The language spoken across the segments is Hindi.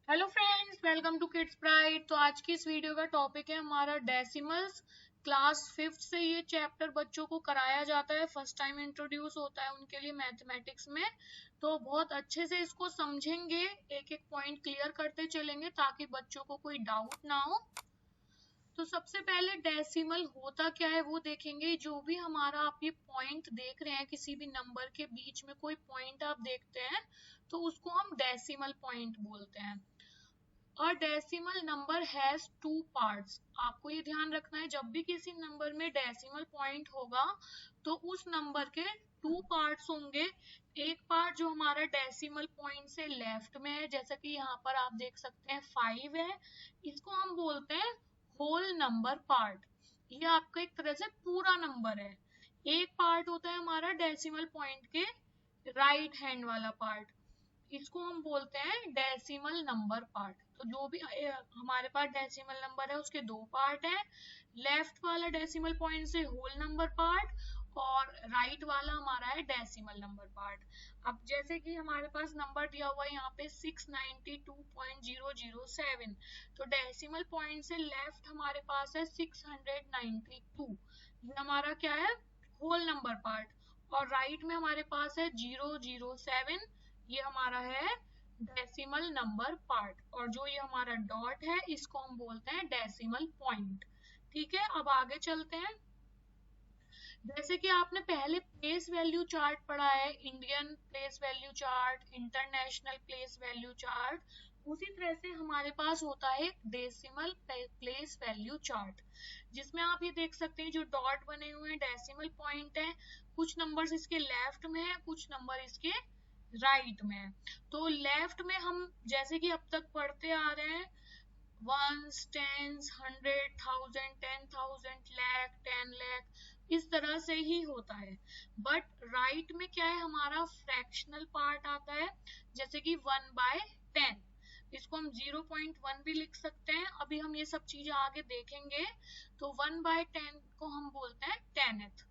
Hello friends, welcome to Kids Pride. तो आज की इस वीडियो का टॉपिक है हमारा डेसिमल्स। क्लास 5th से ये चैप्टर बच्चों को कराया जाता है, फर्स्ट टाइम इंट्रोड्यूस होता है उनके लिए मैथमेटिक्स में। तो बहुत अच्छे से इसको समझेंगे, एक एक पॉइंट क्लियर करते चलेंगे ताकि बच्चों को कोई डाउट ना हो। तो सबसे पहले डेसिमल होता क्या है वो देखेंगे। जो भी हमारा आप ये पॉइंट देख रहे हैं, किसी भी नंबर के बीच में कोई पॉइंट आप देखते हैं तो उसको हम डेसिमल पॉइंट बोलते हैं। A decimal number has two parts। आपको ये ध्यान रखना है, जब भी किसी नंबर में डेसिमल पॉइंट होगा तो उस नंबर के टू पार्ट्स होंगे। एक पार्ट जो हमारा डेसिमल पॉइंट से लेफ्ट में है, जैसा कि यहाँ पर आप देख सकते हैं 5 है, इसको हम बोलते हैं होल नंबर पार्ट। ये आपका एक तरह से पूरा नंबर है। एक पार्ट होता है हमारा डेसिमल पॉइंट के राइट हैंड वाला पार्ट, इसको हम बोलते हैं डेसिमल नंबर पार्ट। तो जो भी हमारे पास डेसिमल नंबर है उसके दो पार्ट हैं। लेफ्ट वाला डेसिमल पॉइंट से होल नंबर पार्ट और राइट वाला हमारा है डेसिमल नंबर पार्ट। अब जैसे कि हमारे पास नंबर दिया हुआ है यहाँ पे 692.007, तो डेसिमल पॉइंट से लेफ्ट हमारे पास है 692। ये हमारा क्या है, होल नंबर पार्ट। और राइट में हमारे पास है 007, ये हमारा है डेसिमल नंबर पार्ट। और जो ये हमारा डॉट है इसको हम बोलते हैं डेसिमल पॉइंट। ठीक है, अब आगे चलते हैं। जैसे कि आपने पहले प्लेस वैल्यू चार्ट पढ़ा है, Indian place value chart, international place value chart, उसी तरह से हमारे पास होता है डेसिमल प्लेस वैल्यू चार्ट, जिसमें आप ये देख सकते हैं जो डॉट बने हुए हैं डेसिमल पॉइंट है। कुछ नंबर्स इसके लेफ्ट में है, कुछ नंबर इसके राइट में। तो लेफ्ट में हम जैसे कि अब तक पढ़ते आ रहे हैं, वंस, टेंस, 100,000, 10,000, लाख, 10 लाख, इस तरह से ही होता है। बट राइट में क्या है, हमारा फ्रैक्शनल पार्ट आता है, जैसे कि 1/10, इसको हम 0.1 भी लिख सकते हैं। अभी हम ये सब चीजें आगे देखेंगे। तो 1/10 को हम बोलते हैं 10th।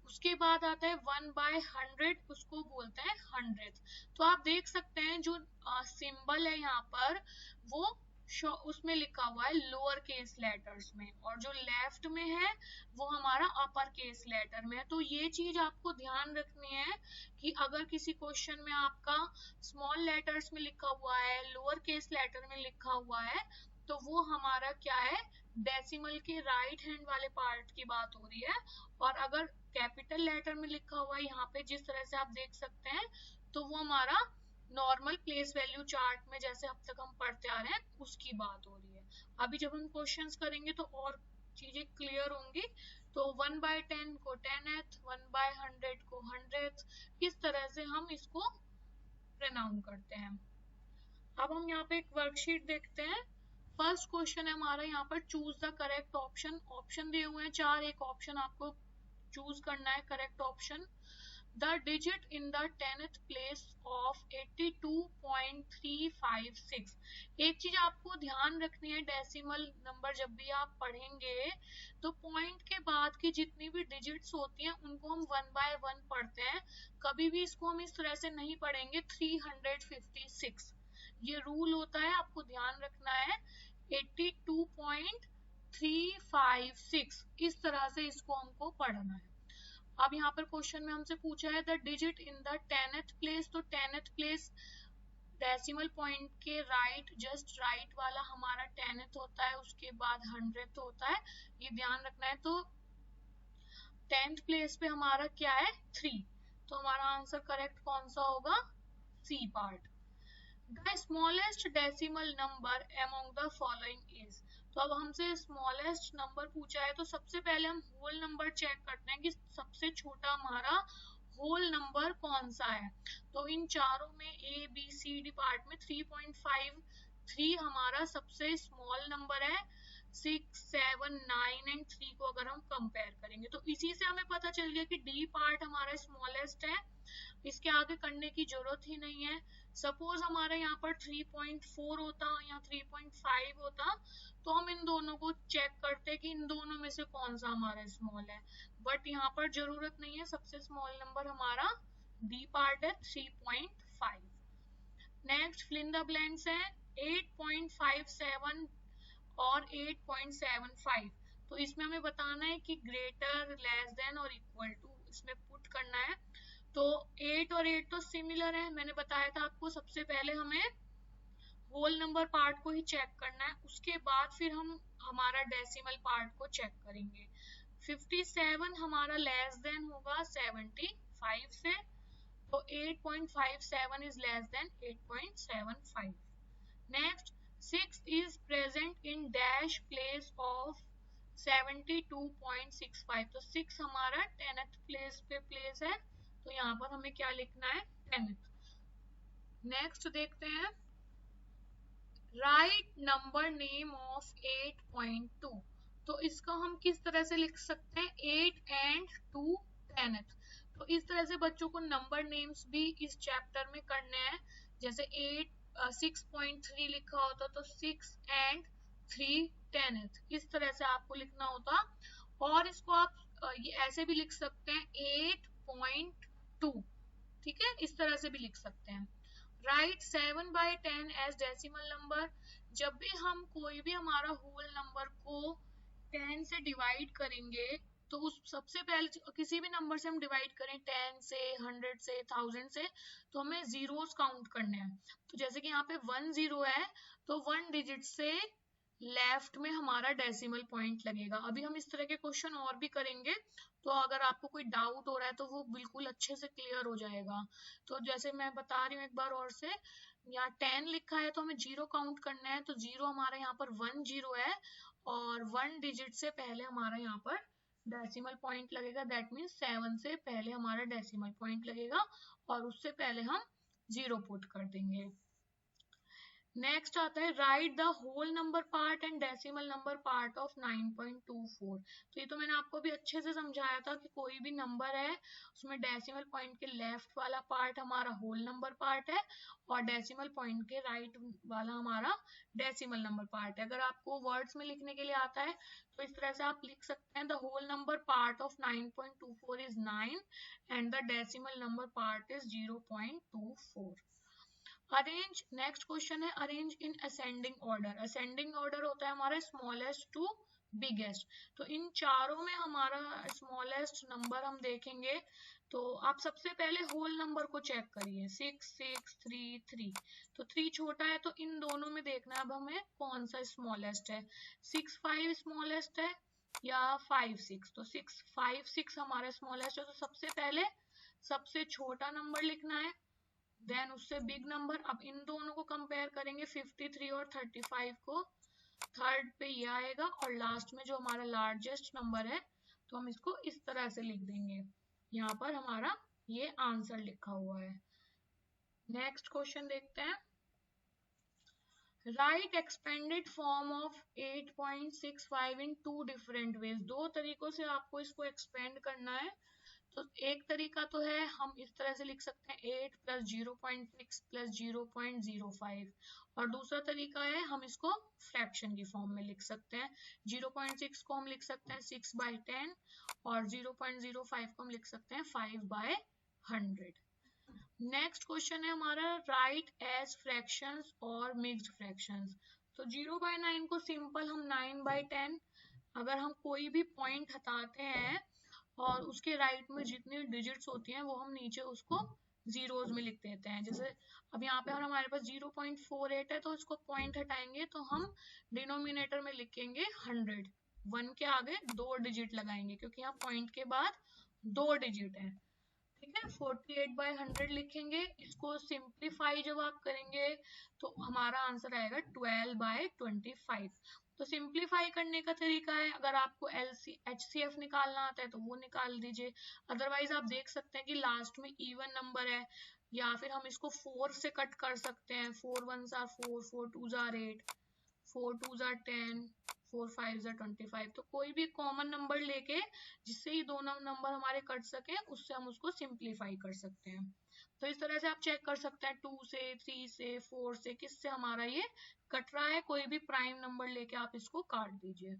उसके बाद आता है 1/100, उसको बोलते हैं 100th। तो आप देख सकते हैं जो सिंबल है यहाँ पर वो उसमें लिखा हुआ है लोअर केस लेटर्स में, और जो लेफ्ट में है वो हमारा अपर केस लेटर में है। तो ये चीज आपको ध्यान रखनी है कि अगर किसी क्वेश्चन में आपका स्मॉल लेटर्स में लिखा हुआ है, लोअर केस लेटर में लिखा हुआ है, तो वो हमारा क्या है, डेसिमल के राइट हैंड वाले पार्ट की बात हो रही है। और अगर कैपिटल लेटर में लिखा हुआ है यहाँ पे जिस तरह से आप देख सकते हैं, तो वो हमारा नॉर्मल प्लेस वैल्यू चार्ट में जैसे अब तक हम पढ़ते आ रहे हैं उसकी बात हो रही है। अभी जब हम क्वेश्चंस करेंगे तो और चीजें क्लियर होंगी। तो 1/10 को 10th, 1/100 को 100th, इस तरह से हम इसको प्रोनाउंस करते हैं। अब हम यहाँ पे एक वर्कशीट देखते हैं। फर्स्ट क्वेश्चन है हमारा यहाँ पर, choose the correct option. Option दिए हुए हैं चार, एक ऑप्शन आपको चूज करना है correct option. The digit in the 10th place of 82.356। एक चीज आपको ध्यान रखनी है, डेसिमल नंबर जब भी आप पढ़ेंगे तो पॉइंट के बाद की जितनी भी डिजिट्स होती हैं उनको हम 1/1 पढ़ते हैं। कभी भी इसको हम इस तरह से नहीं पढ़ेंगे 356। ये रूल होता है, आपको ध्यान रखना है। 82.356 इस तरह से इसको हमको पढ़ना है। अब यहाँ पर क्वेश्चन में हमसे पूछा है the digit in the 10th place. तो 10th प्लेस डेसिमल पॉइंट के राइट, जस्ट राइट वाला हमारा 10th होता है, उसके बाद 100th होता है, ये ध्यान रखना है। तो 10th प्लेस पे हमारा क्या है, 3। तो हमारा आंसर करेक्ट कौन सा होगा, C part. The smallest decimal number among the following is. तो अब हमसे स्मॉलेस्ट नंबर पूछा है, तो सबसे पहले हम होल नंबर चेक करते हैं कि सबसे छोटा हमारा होल नंबर कौन सा है। तो इन चारों में A B C D part में 3.53 हमारा सबसे स्मॉल नंबर है। 6, 7, 9 एंड 3 को अगर हम कंपेयर करेंगे तो इसी से हमें पता चल गया कि डी पार्ट हमारा स्मॉलेस्ट है, इसके आगे करने की जरूरत ही नहीं है। सपोज हमारा यहाँ पर 3.4 होता या 3.5 होता तो हम इन दोनों को चेक करते कि इन दोनों में से कौन सा हमारा स्मॉल है, बट यहाँ पर जरूरत नहीं है। सबसे स्मॉल नंबर हमारा डी पार्ट है 3.5। Next fill in the blanks है। 8.57 और 8.75। तो इसमें हमें बताना है कि ग्रेटर, लेस देन और इक्वल टू इसमें पुट करना है। तो 8 और 8 तो सिमिलर है, मैंने बताया था आपको। सबसे पहले हमें होल नंबर पार्ट को ही चेक करना है, उसके बाद फिर हम हमारा डेसिमल पार्ट को चेक करेंगे। 57 हमारा लेस देन होगा 75 से, तो 8.57 is less than 8.75. Next, 6 is present in dash place of 72.65. तो 6 हमारा 10th प्लेस पे प्लेस है, तो यहाँ पर हमें क्या लिखना है, 10th। नेक्स्ट देखते हैं, राइट नंबर नेम ऑफ 8.2। तो इसको हम किस तरह से लिख सकते हैं, 8 and 2 10th। तो इस तरह से बच्चों को नंबर नेम्स भी इस चैप्टर में करने हैं। जैसे 6.3 लिखा होता तो 6 and 3 10th, इस तरह से आपको लिखना होता। और इसको आप ये ऐसे भी लिख सकते हैं 8.2, ठीक है, इस तरह से भी लिख सकते हैं। Write 7/10 as decimal number. जब भी हम कोई भी हमारा होल नंबर को 10 से डिवाइड करेंगे, तो उस सबसे पहले किसी भी नंबर से हम डिवाइड करें 10 से, 100 से, 1000 से, तो हमें जीरोस काउंट करने हैं। तो जैसे कि यहाँ पे 1 0 है, तो 1 डिजिट से लेफ्ट में हमारा डेसिमल पॉइंट लगेगा। अभी हम इस तरह के क्वेश्चन और भी करेंगे, तो अगर आपको कोई डाउट हो रहा है तो वो बिल्कुल अच्छे से क्लियर हो जाएगा। तो जैसे मैं बता रही हूँ एक बार और से, यहाँ 10 लिखा है तो हमें जीरो काउंट करना है, तो जीरो हमारा यहाँ पर 1 0 है, और 1 डिजिट से पहले हमारा यहाँ पर डेसिमल पॉइंट लगेगा। दैट मीन्स 7 से पहले हमारा डेसिमल पॉइंट लगेगा, और उससे पहले हम जीरो पुट कर देंगे। नेक्स्ट आता है, write the whole number part and decimal number part of 9.24। तो ये तो मैंने आपको भी अच्छे से समझाया था कि कोई भी नंबर है उसमें डेसिमल पॉइंट के लेफ्ट वाला पार्ट हमारा होल नंबर पार्ट है, और डेसिमल पॉइंट के राइट वाला हमारा डेसिमल नंबर पार्ट है। अगर आपको वर्ड्स में लिखने के लिए आता है तो इस तरह से आप लिख सकते हैं, the whole number part of 9.24 is 9 and the decimal number part is 0.24। Arrange, next question है, arrange in ascending order. Ascending order होता है हमारा स्मॉलेस्ट टू बिगेस्ट। तो इन चारों में हमारा स्मॉलेस्ट नंबर हम देखेंगे, तो आप सबसे पहले होल नंबर को चेक करिए, 6 6 3 3। तो 3 छोटा है, तो इन दोनों में देखना है अब हमें कौन सा स्मॉलेस्ट है, 6 5 स्मॉलेस्ट है या 5 6। तो 6 5 6 हमारा स्मॉलेस्ट है, तो सबसे पहले सबसे छोटा नंबर लिखना है, देन उससे बिग नंबर। अब इन दोनों को कंपेयर करेंगे, 53 और 35 को, थर्ड पे ये आएगा, और लास्ट में जो हमारा लार्जेस्ट नंबर है, तो हम इसको इस तरह से लिख देंगे। यहाँ पर हमारा ये आंसर लिखा हुआ है। नेक्स्ट क्वेश्चन देखते हैं, right expanded form of 8.65 in 2 different ways. दो तरीकों से आपको इसको एक्सपेंड करना है। तो एक तरीका तो है, हम इस तरह से लिख सकते हैं 8 + 0.6 + 0.05, और दूसरा तरीका है हम इसको फ्रैक्शन की फॉर्म में लिख सकते हैं। 0.6 को हम लिख सकते हैं 6/10, और 0.05 को हम लिख सकते हैं 5/100। नेक्स्ट क्वेश्चन है हमारा, राइट एज फ्रैक्शंस और मिक्स्ड फ्रैक्शंस। तो 0/9 को सिंपल हम 9/10, अगर हम कोई भी पॉइंट हटाते हैं और उसके राइट में जितनी डिजिट्स होती हैं वो हम नीचे उसको जीरोस में लिख देते हैं। जैसे अब यहाँ पे हमारे पास 0.48 है, तो इसको पॉइंट हटाएंगे तो हम डिनोमिनेटर में लिखेंगे 100, 1 के आगे 2 डिजिट लगाएंगे, क्योंकि यहाँ पॉइंट के बाद 2 डिजिट है, ठीक है। 48/100 लिखेंगे। इसको सिंप्लीफाई जब आप करेंगे तो हमारा आंसर आएगा 12/25। तो सिंप्लीफाई करने का तरीका है, अगर आपको HCF निकालना आता है तो वो निकाल दीजिए, अदरवाइज आप देख सकते हैं कि लास्ट में इवन नंबर है, या फिर हम इसको 4 से कट कर सकते हैं। 4 1s are 4, 4 2s are 8, 4 2s are 10, 4 5s are 25। तो कोई भी कॉमन नंबर लेके जिससे ही दोनों नंबर हमारे कट सके, उससे हम उसको सिंप्लीफाई कर सकते हैं। तो इस तरह से आप चेक कर सकते हैं 2 से, 3 से, 4 से, किससे हमारा ये कट रहा है। कोई भी प्राइम नंबर लेके आप इसको काट दीजिए।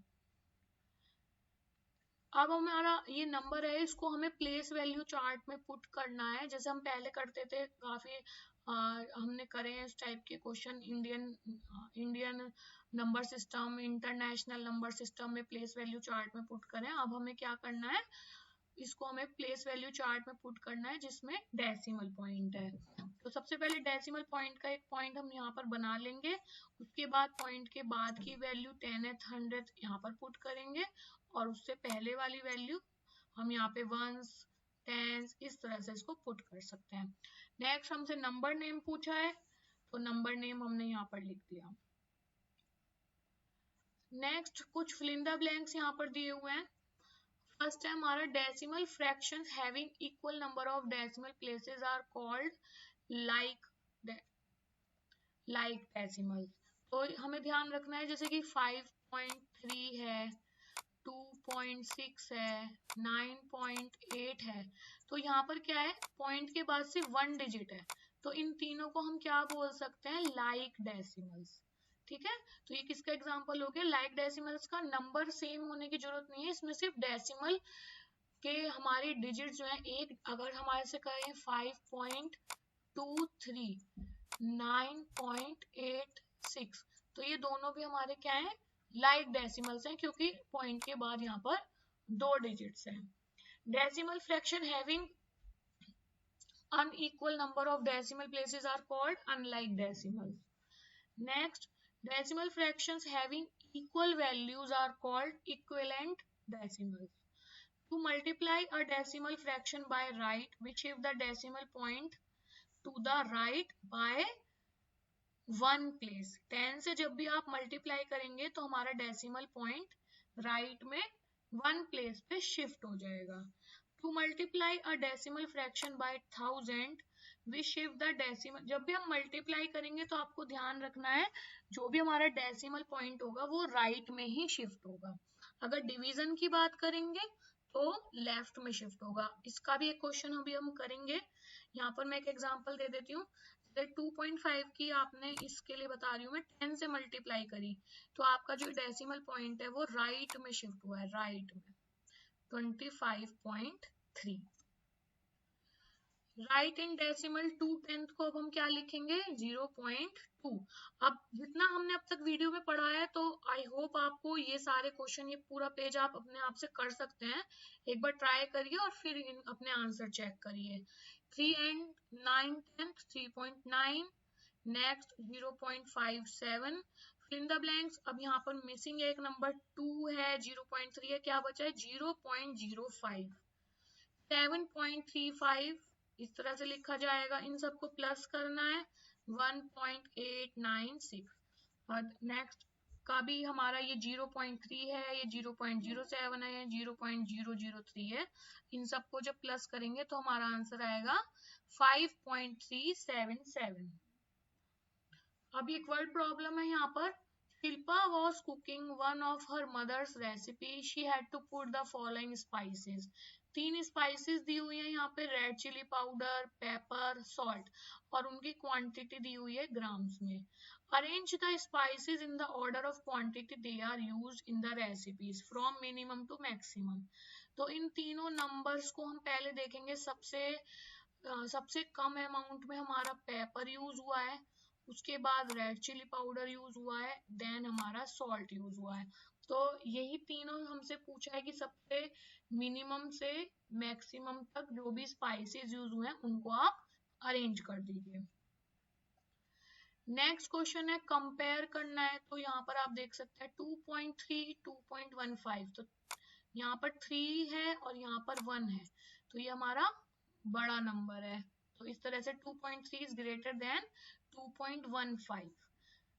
अब हमारा ये नंबर है, इसको हमें प्लेस वैल्यू चार्ट में पुट करना है, जैसे हम पहले करते थे काफी हमने करे हैं इस टाइप के question Indian number system, international number system में प्लेस वैल्यू चार्ट में पुट करें। अब हमें क्या करना है, इसको हमें प्लेस वैल्यू चार्ट में पुट करना है जिसमें डेसिमल पॉइंट है। तो सबसे पहले डेसिमल पॉइंट का एक पॉइंट हम यहाँ पर बना लेंगे, उसके बाद पॉइंट के बाद की वैल्यू 10th 100th यहाँ पर पुट करेंगे और उससे पहले वाली वैल्यू हम यहाँ पे वंस टेंस इस तरह से इसको पुट कर सकते हैं। नेक्स्ट हमसे नंबर नेम पूछा है, तो नंबर नेम हमने यहाँ पर लिख दिया। नेक्स्ट कुछ फिल इन द ब्लैंक्स यहाँ पर दिए हुए हैं। फर्स्ट है हमारा decimal fractions having equal number of decimal places are called like decimal. तो हमें ध्यान रखना है जैसे कि 5.3 है, 2.6 है, 9.8 है, तो यहाँ पर क्या है, पॉइंट के बाद से 1 डिजिट है, तो इन तीनों को हम क्या बोल सकते हैं, लाइक डेसिमल्स। ठीक है, तो ये किसका एग्जांपल हो गया, लाइक डेसिमल्स का। नंबर सेम होने की जरूरत नहीं है, इसमें सिर्फ डेसिमल के हमारे डिजिट जो है, एक अगर हमारे से कहें 5.23 9.86, तो ये दोनों भी हमारे क्या है, लाइक डेसिमल्स हैं, क्योंकि पॉइंट के बाद यहाँ पर 2 डिजिट्स हैं। Decimal fraction having unequal number of decimal places are called unlike decimals. Next, decimal fractions having equal values are called equivalent decimals. To multiply a decimal fraction by right, we shift the decimal point to the right by 1 place. 10 से जब भी आप मल्टीप्लाई करेंगे तो हमारा डेसिमल पॉइंट राइट में 1 प्लेस पे शिफ्ट हो जाएगा। To multiply a decimal fraction by 1000, we shift the decimal। जब भी हम मल्टीप्लाई करेंगे तो आपको ध्यान रखना है जो भी हमारा डेसिमल पॉइंट होगा वो राइट में ही शिफ्ट होगा। अगर डिवीजन की बात करेंगे तो लेफ्ट में शिफ्ट होगा। इसका भी एक क्वेश्चन अभी हम करेंगे। यहाँ पर मैं एक एग्जांपल दे देती हूँ। 2.5 की आपने इसके लिए बता रही हूँ मैं, 10 से मल्टीप्लाई करी तो आपका जो डेसिमल पॉइंट है वो राइट में शिफ्ट हुआ है, राइट में 25.3। राइट इन डेसिमल 2/10 को अब हम क्या लिखेंगे, 0.2। अब जितना हमने अब तक वीडियो में पढ़ा है तो आई होप आपको ये सारे क्वेश्चन, ये पूरा पेज आप अपने आप से कर सकते हैं। एक बार ट्राई करिए और फिर अपने आंसर चेक करिए। 3 and 9/10 3.9, next 0.57, fill in the blanks. अब यहाँ पर मिसिंग एक नंबर 2 है, 0.3 है, क्या बचा है 0.05, 7.35 इस तरह से लिखा जाएगा। इन सबको प्लस करना है 1.896। और नेक्स्ट का भी हमारा ये 0.3 है, ये 0.07 है, 0.003 है। इन सबको जब प्लस करेंगे तो हमारा आंसर आएगा 5.377। अब एक वर्ड प्रॉब्लम है यहाँ पर। Shilpa was cooking one of her mother's recipe. She had to put the following spices. 3 spices दी हुई है यहाँ पे, red chilli powder, pepper, salt, और उनकी क्वांटिटी दी हुई है ग्राम्स में। Arrange the spices in the order of quantity they are used in the recipes from minimum to maximum. तो इन तीनों नंबर्स को हम पहले देखेंगे। सबसे कम अमाउंट में हमारा पेपर यूज हुआ है, उसके बाद रेड चिली पाउडर यूज हुआ है, देन हमारा सॉल्ट यूज हुआ है। तो यही तीनों हमसे पूछा है कि सबसे मिनिमम से मैक्सिमम तक जो भी स्पाइसेस यूज हुए हैं उनको आप अरेंज कर दीजिए। नेक्स्ट क्वेश्चन है, कंपेयर करना है। तो यहाँ पर आप देख सकते हैं 2.3 2.15, तो यहाँ पर 3 है और यहाँ पर 1 है, तो ये हमारा बड़ा नंबर है। तो इस तरह से 2.3 is greater than 2.15,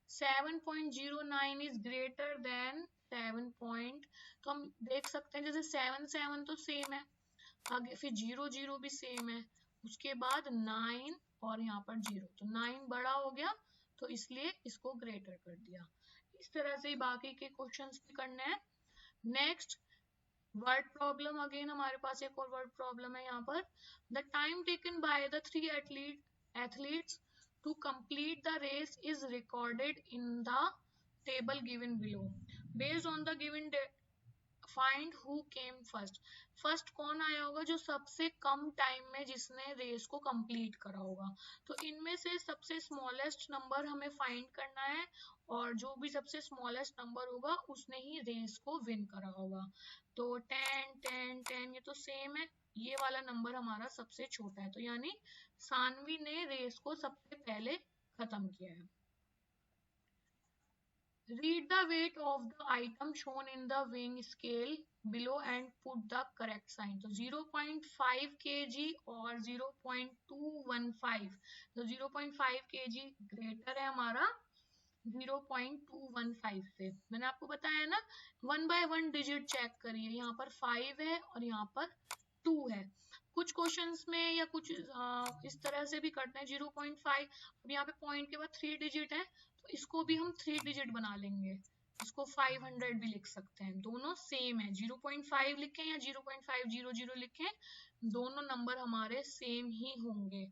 7.09 is greater than 7 point. तो हम देख सकते हैं जैसे 7 तो सेम है, आगे फिर 0 भी सेम है, उसके बाद 9 और यहाँ पर 0, तो 9 बड़ा हो गया तो इसलिए इसको ग्रेटर कर दिया। इस तरह से बाकी के क्वेश्चंस भी करने हैं। नेक्स्ट वर्ड प्रॉब्लम, अगेन हमारे पास एक और वर्ड प्रॉब्लम है यहाँ पर। The time taken by the 3 athletes to complete the race is recorded in the table given below. Based on the given find who came first, first कौन आया होगा जो सबसे कम टाइम में जिसने रेस को कंप्लीट करा होगा। तो इनमें से सबसे स्मॉलेस्ट नंबर हमें फाइंड करना है और जो भी सबसे स्मॉलेस्ट नंबर होगा उसने ही रेस को विन करा होगा। तो 10 10 10 ये तो सेम है, ये वाला नंबर हमारा सबसे छोटा है, तो यानी सानवी ने रेस को सबसे पहले खत्म किया है। Read the weight of the item shown in the weighing scale below and put the correct sign. तो 0.5 kg और 0.215, तो 0.5 kg ग्रेटर है हमारा 0.215 से। मैंने आपको बताया ना 1 बाय 1 डिजिट चेक करिए, यहाँ पर 5 है और यहाँ पर 2 है। कुछ क्वेश्चंस में या कुछ इस तरह से भी करते हैं 0.5, अब यहाँ पे पॉइंट के बाद 3 डिजिट है तो इसको भी हम 3 डिजिट बना लेंगे, इसको 500 भी लिख सकते हैं, दोनों सेम है। 0.5 लिखें या 0.500 लिखें, दोनों नंबर हमारे सेम ही होंगे।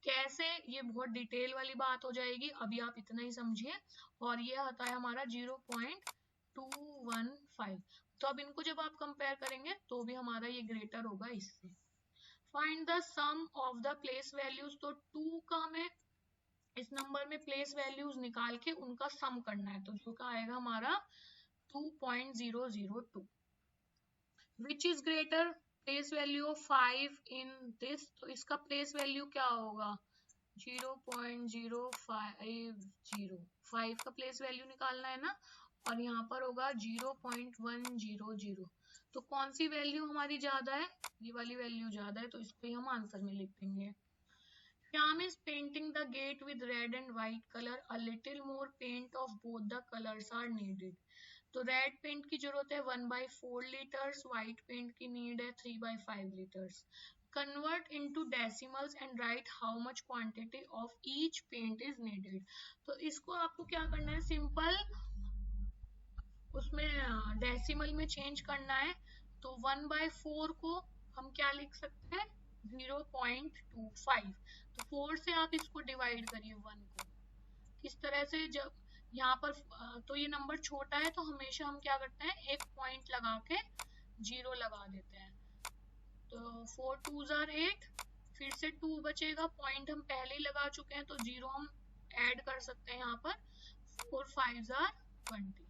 कैसे, ये बहुत डिटेल वाली बात हो जाएगी, अभी आप इतना ही समझिए। और ये आता है हमारा 0.215, तो अब इनको जब आप कंपेयर करेंगे तो भी हमारा ये ग्रेटर होगा इससे। Find the sum of the place values, तो 2 का हमें इस नंबर में प्लेस वैल्यूज निकाल के उनका सम करना है, तो जो का आएगा हमारा 2.002। Which is greater, place value of 5 in this, तो इसका प्लेस वैल्यू क्या होगा 0.05, 5 का प्लेस वैल्यू निकालना है ना, और यहाँ पर होगा 0.100, तो कौन सी वैल्यू हमारी ज्यादा है, ये वाली वैल्यू ज्यादा है, तो इसको ही हम आंसर में लिख देंगे। Shyam is painting the gate with red and white color. A little more paint of both the colors are needed. तो रेड पेंट की जरूरत है 1/4 लीटर्स, व्हाइट पेंट की नीड है 3/5 litres. Convert into decimals and write how much quantity of each paint is needed. तो इसको आपको क्या करना है, सिंपल उसमें डेसिमल में चेंज करना है। तो 1/4 को हम क्या लिख सकते हैं 0.25, तो 4 से आप इसको डिवाइड करिए 1 को। किस तरह से, जब यहाँ पर तो ये नंबर छोटा है तो हमेशा हम क्या करते हैं एक पॉइंट लगा के 0 लगा देते हैं। तो 4 2s are 8, फिर से 2 बचेगा, पॉइंट हम पहले ही लगा चुके हैं तो 0 हम ऐड कर सकते हैं यहाँ पर, 4 5s are 20।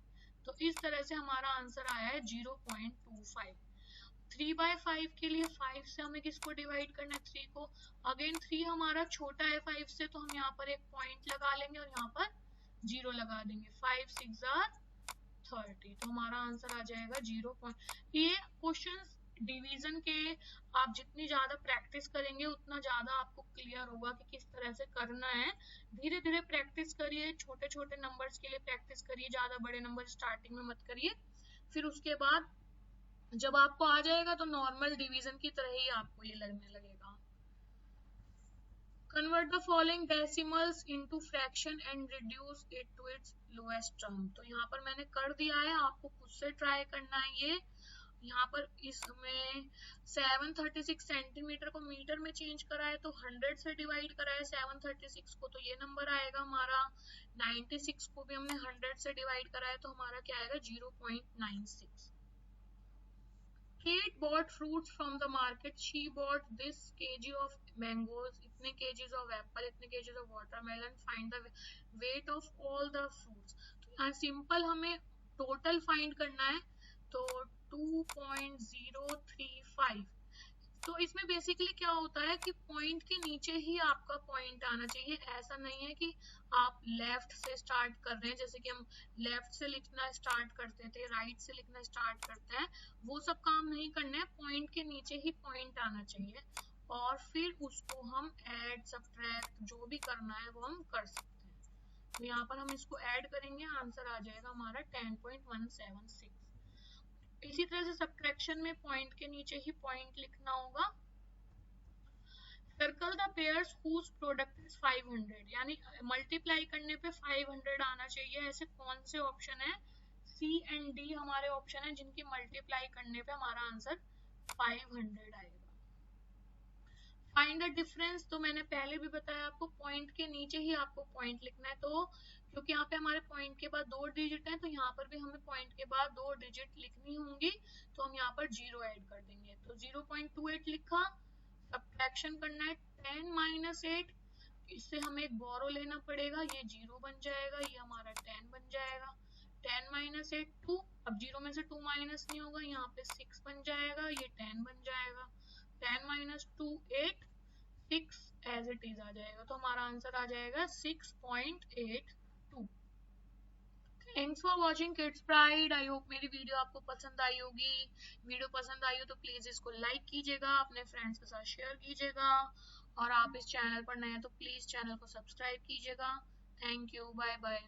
तो इस तरह से हमारा आंसर आया है 0.25। 3/5 के लिए 5 से हमें किसको डिवाइड करना है 3 को, अगेन 3 हमारा छोटा है 5 से, तो हम यहाँ पर एक पॉइंट लगा लेंगे और यहाँ पर 0 लगा देंगे, 5 6 are 30, तो हमारा आंसर आ जाएगा 0. ये क्वेश्चंस डिवीजन के आप जितनी ज्यादा प्रैक्टिस करेंगे उतना ज्यादा आपको क्लियर होगा कि किस तरह से करना है। धीरे धीरे प्रैक्टिस करिए, छोटे छोटे नंबर्स के लिए प्रैक्टिस करिए, ज्यादा बड़े नंबर स्टार्टिंग में मत करिए, फिर उसके बाद जब आपको आ जाएगा तो नॉर्मल डिवीजन की तरह ही आपको ये लगने लगेगा। Convert the following decimals into fraction and reduce it to its lowest term। तो यहाँ पर मैंने कर दिया है, आपको खुद से ट्राई करना है ये। यहाँ पर इसमें 736 सेंटीमीटर को मीटर में चेंज करा है, तो 100 से डिवाइड करा है 736 को, तो ये नंबर आएगा हमारा। 96 को भी हमने 100 से डिवाइड करा है, तो हमारा क्या आएगा 0.96। Kate bought fruits from the market. She bought this kg of mangoes, इतने kgs of apple, इतने kgs of watermelon. Find the weight of all the fruits। तो यहाँ सिंपल हमें टोटल फाइंड करना है, तो 2.035। तो इसमें बेसिकली क्या होता है कि पॉइंट के नीचे ही आपका पॉइंट आना चाहिए, ऐसा नहीं है कि आप लेफ्ट से स्टार्ट कर रहे हैं, जैसे कि हम लेफ्ट से लिखना स्टार्ट करते थे, राइट से लिखना स्टार्ट करते हैं, वो सब काम नहीं करना है, पॉइंट के नीचे ही पॉइंट आना चाहिए और फिर उसको हम ऐड सब्ट्रैक्ट जो भी करना है वो हम कर सकते हैं। तो यहाँ पर हम इसको ऐड करेंगे, आंसर आ जाएगा हमारा 10.176। इसी तरह से सब्ट्रैक्शन में पॉइंट के नीचे ही पॉइंट लिखना होगा। Circle the pairs whose product is 500, यानी मल्टीप्लाई करने पे 500 आना चाहिए। ऐसे कौन से ऑप्शन है, सी एंड डी हमारे ऑप्शन है जिनकी मल्टीप्लाई करने पे हमारा आंसर 500 आएगा। फाइंड द डिफरेंस, तो मैंने पहले भी बताया आपको पॉइंट के नीचे ही आपको पॉइंट लिखना है, तो क्योंकि यहाँ पे हमारे पॉइंट के बाद 2 डिजिट है, तो यहाँ पर भी हमें पॉइंट के बाद 2 डिजिट लिखनी होंगी, तो हम यहाँ पर 0 ऐड कर देंगे। तो 0.28 लिखा, सब्ट्रैक्शन करना है 10 माइनस 8, इससे हमें एक बोरो लेना पड़ेगा, ये 0 बन जाएगा, ये हमारा 10 बन जाएगा। 10 माइनस 8 2, अब 0 में से 2 माइनस नहीं होगा, यहाँ पे 6 बन जाएगा, ये 10 बन जाएगा। 10 माइनस 2 8, 6 एज इट इज आ जाएगा, तो हमारा आंसर आ जाएगा 6.82। Thanks for watching kids pride. I hope मेरी वीडियो आपको पसंद आई होगी। वीडियो पसंद आई हो तो प्लीज इसको लाइक कीजिएगा, अपने फ्रेंड्स के साथ शेयर कीजिएगा, और आप इस चैनल पर नए हैं तो प्लीज चैनल को सब्सक्राइब कीजिएगा। Thank you, bye bye.